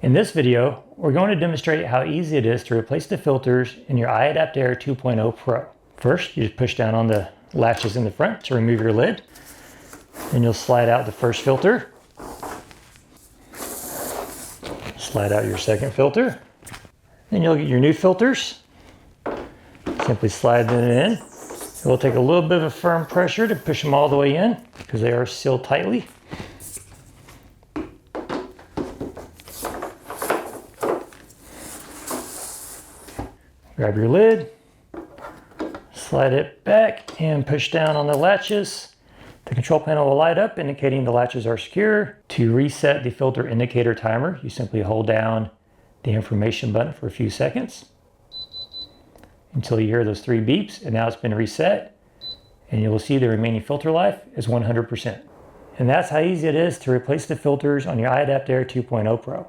In this video, we're going to demonstrate how easy it is to replace the filters in your iAdaptAir 2.0 Pro. First, you just push down on the latches in the front to remove your lid. Then you'll slide out the first filter. Slide out your second filter. Then you'll get your new filters. Simply slide them in. It will take a little bit of a firm pressure to push them all the way in because they are sealed tightly. Grab your lid, slide it back and push down on the latches. The control panel will light up indicating the latches are secure. To reset the filter indicator timer, you simply hold down the information button for a few seconds until you hear those 3 beeps, and now it's been reset, and you will see the remaining filter life is 100%. And that's how easy it is to replace the filters on your iAdaptAir 2.0 Pro.